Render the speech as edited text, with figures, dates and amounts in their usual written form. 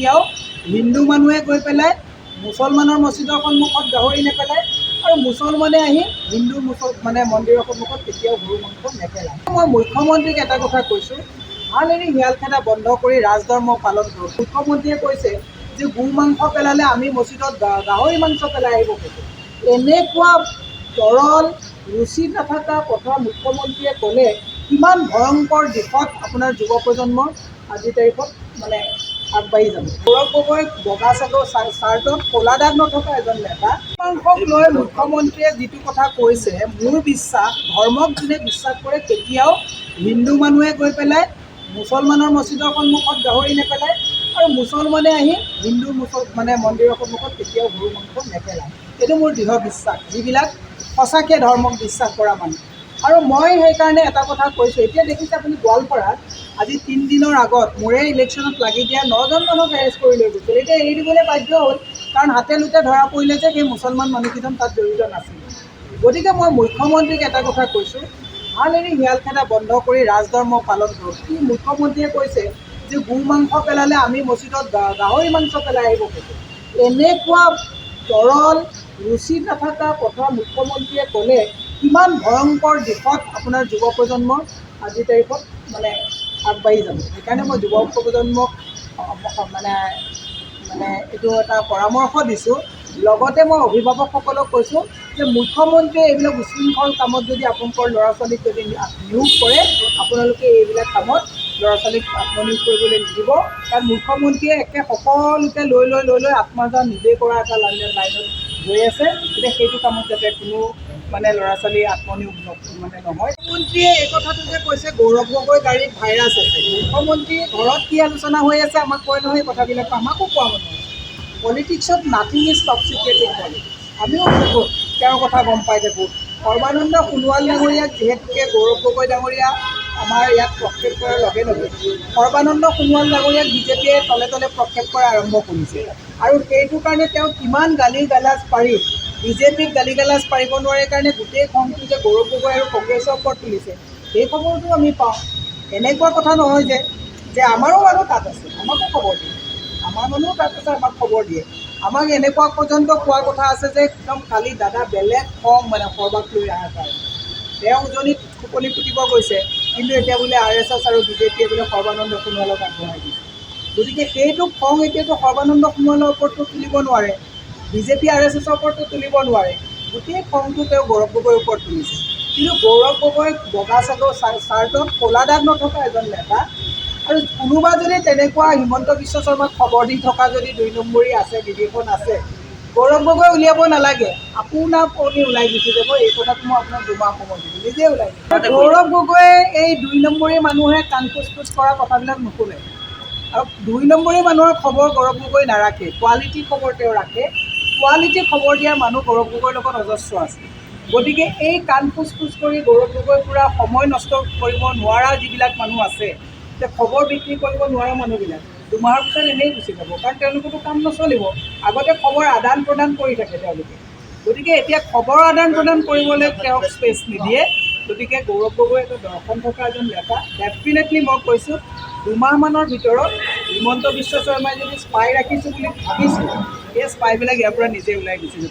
কেতিয়াও হিন্দু মানুহে গৈ পেলাই মুছলমানৰ মছজিদৰ সন্মুখত গাহৰি নেপেলায় আৰু মুছলমানে আহি হিন্দু মন্দিৰৰ সন্মুখত কেতিয়াও গৰু মাংস নেপেলায়। মই মুখ্যমন্ত্ৰীক এটা কথা কৈছোঁ, ভাল এৰি শিয়াল খেদা বন্ধ কৰি ৰাজধৰ্ম পালন কৰক। মুখ্যমন্ত্ৰীয়ে কৈছে যে গৰু মাংস পেলালে আমি মছজিদত গাহৰি মাংস পেলাই আহিব খোজোঁ। এনেকুৱা তৰল ৰুচি নাথাকা কথা মুখ্যমন্ত্ৰীয়ে ক'লে কিমান ভয়ংকৰ দিশত আপোনাৰ যুৱ প্ৰজন্মৰ আজিৰ তাৰিখত আগবাঢ়ি যাব। গৌৰৱ গগৈ বগা চাৰ্টত ক'লা দাগ নথকা এজন নেতা। মাংসক লৈ মুখ্যমন্ত্ৰীয়ে যিটো কথা কৈছে, মোৰ বিশ্বাস ধৰ্মক যোনে বিশ্বাস কৰে কেতিয়াও হিন্দু মানুহে গৈ পেলাই মুছলমানৰ মছজিদৰ সন্মুখত গাহৰি নেপেলায় আৰু মুছলমানে আহি হিন্দু মন্দিৰৰ সন্মুখত কেতিয়াও গৰু মাংস নেপেলায়। এইটো মোৰ দৃঢ় বিশ্বাস, যিবিলাক সঁচাকৈ ধৰ্মক বিশ্বাস কৰা মানুহ। আৰু মই সেইকাৰণে এটা কথা কৈছোঁ, এতিয়া দেখিছে আপুনি গোৱালপাৰাত আজি 3 দিনৰ আগত মোৰে ইলেকশ্যনত লাগি দিয়া 9জন মানুহক এৰেষ্ট কৰি লৈ গৈছিল। এতিয়া এৰি দিবলৈ বাধ্য হ'ল, কাৰণ হাতে লোতে ধৰা পৰিলে যে সেই মুছলমান মানুহকেইজন তাত জড়িত নাছিল। গতিকে মই মুখ্যমন্ত্ৰীক এটা কথা কৈছোঁ, ভাল এৰি শিয়াল খেদা বন্ধ কৰি ৰাজধৰ্ম পালন কৰক। কি মুখ্যমন্ত্ৰীয়ে কৈছে যে গৰু মাংস পেলালে আমি মছজিদত গাহৰি মাংস পেলাই আহিব খোজোঁ। এনেকুৱা তৰল ৰুচি নাথাকা কথা মুখ্যমন্ত্ৰীয়ে ক'লে কিমান ভয়ংকৰ দিশত আপোনাৰ যুৱ প্ৰজন্মৰ আজিৰ তাৰিখত আগবাঢ়ি যাব। সেইকাৰণে মই যুৱ প্ৰজন্মক এইটো এটা পৰামৰ্শ দিছোঁ। লগতে মই অভিভাৱকসকলক কৈছোঁ যে মুখ্যমন্ত্ৰীয়ে এইবিলাক উশৃংখল কামত যদি আপোনালোকৰ ল'ৰা ছোৱালীক যদি নিয়োগ কৰে, আপোনালোকে এইবিলাক কামত ল'ৰা ছোৱালীক আত্মনিয়োগ কৰিবলৈ নিদিব। কাৰণ মুখ্যমন্ত্ৰীয়ে একে সকলোকে লৈ লৈ আত্মসাৎ নিজে কৰা এটা লাইনত গৈ আছে। গতিকে সেইটো কামত যাতে কোনো ল'ৰা ছোৱালী আত্মনিয়োগ নহয়। মুখ্যমন্ত্ৰীয়ে এই কথাটো যে কৈছে গৌৰৱ গগৈ গাড়ীত ভাইৰাছ আছে, মুখ্যমন্ত্ৰীৰ ঘৰত কি আলোচনা হৈ আছে আমাক কয় নহয়, এই কথাবিলাক আমাকো কোৱা মানুহ। পলিটিক্সত nothing is top secret in politics. আমিও তেওঁৰ কথা গম পাই থাকোঁ। সৰ্বানন্দ সোণোৱাল ডাঙৰীয়াক যিহেতুকে গৌৰৱ গগৈ ডাঙৰীয়া আমাৰ ইয়াত প্ৰক্ষেপ কৰাৰ লগে লগে সৰ্বানন্দ সোণোৱাল ডাঙৰীয়াক বিজেপিয়ে তলে তলে প্ৰক্ষেপ কৰা আৰম্ভ কৰিছে। আৰু সেইটো কাৰণে তেওঁ কিমান গালি গালাজ পাৰি বিজেপিক গালি গালাজ পাৰিব নোৱাৰে কাৰণে গোটেই খংটো যে গৌৰৱ গগৈ আৰু কংগ্ৰেছৰ ওপৰত তুলিছে, সেই খবৰটো আমি পাওঁ। এনেকুৱা কথা নহয় যে আমাৰো মানুহ তাত আছে, আমাকো খবৰ দিয়ে। আমাৰ মানুহ তাত আছে, আমাক খবৰ দিয়ে। আমাক এনেকুৱা পৰ্যন্ত কোৱা কথা আছে যে একদম কালি দাদা বেলেগ খং সৰবাক লৈ অহাৰ কাৰণে তেওঁ উজনিত খুপনি পুতিব গৈছে, কিন্তু এতিয়া বোলে RSS আৰু বিজেপিয়ে বোলে সৰ্বানন্দ সোণোৱালক আগবঢ়াই দিছে। গতিকে সেইটো খং এতিয়াতো সৰ্বানন্দ সোণোৱালৰ ওপৰতো তুলিব নোৱাৰে, বিজেপি RSSৰ ওপৰতো তুলিব নোৱাৰে। গোটেই খংটো তেওঁ গৌৰৱ গগৈৰ ওপৰত তুলিছে। কিন্তু গৌৰৱ গগৈ বগা চাৰ্টত ক'লা দাগ নথকা এজন নেতা। আৰু কোনোবা যদি তেনেকুৱা হিমন্ত বিশ্ব শৰ্মাক খবৰ দি থকা যদি 2 নম্বৰী আছে, বিদেশত আছে, গৌৰৱ গগৈ উলিয়াব নালাগে, আপোনা আপুনি ওলাই গুচি যাব। এই কথাটো মই আপোনাক 2 মাহ সময় দিছোঁ, নিজে ওলাই যাব। গৌৰৱ গগৈয়ে এই 2 নম্বৰী মানুহে কাণ ফুচ কৰা কথাবিলাক নুশুনে। আৰু 2 নম্বৰী মানুহৰ খবৰ গৌৰৱ গগৈ নাৰাখে, কোৱালিটি খবৰ তেওঁ ৰাখে। কোৱালিটি খবৰ দিয়াৰ মানুহ গৌৰৱ গগৈৰ লগত অজস্ৰ আছে। গতিকে এই কাণ ফুচ কৰি গৌৰৱ গগৈ পূৰা সময় নষ্ট কৰিব নোৱাৰা যিবিলাক মানুহ আছে, যে খবৰ বিক্ৰী কৰিব নোৱাৰা মানুহবিলাক 2 মাহৰ পিছত এনেই গুচি যাব, কাৰণ তেওঁলোকতো কাম নচলিব। আগতে খবৰ আদান প্ৰদান কৰি থাকে তেওঁলোকে। গতিকে এতিয়া খবৰ আদান প্ৰদান কৰিবলৈ তেওঁক স্পেচ নিদিয়ে। গতিকে গৌৰৱ গগৈ এটা দৰ্শন থকা এজন নেতা। ডেফিনেটলি মই কৈছোঁ 2 মাহমানৰ ভিতৰত হিমন্ত বিশ্ব শৰ্মাই যদি স্পাই ৰাখিছোঁ বুলি ভাবিছোঁ, সেই স্পাইবিলাক ইয়াৰ পৰা নিজে ওলাই গুচি যাব।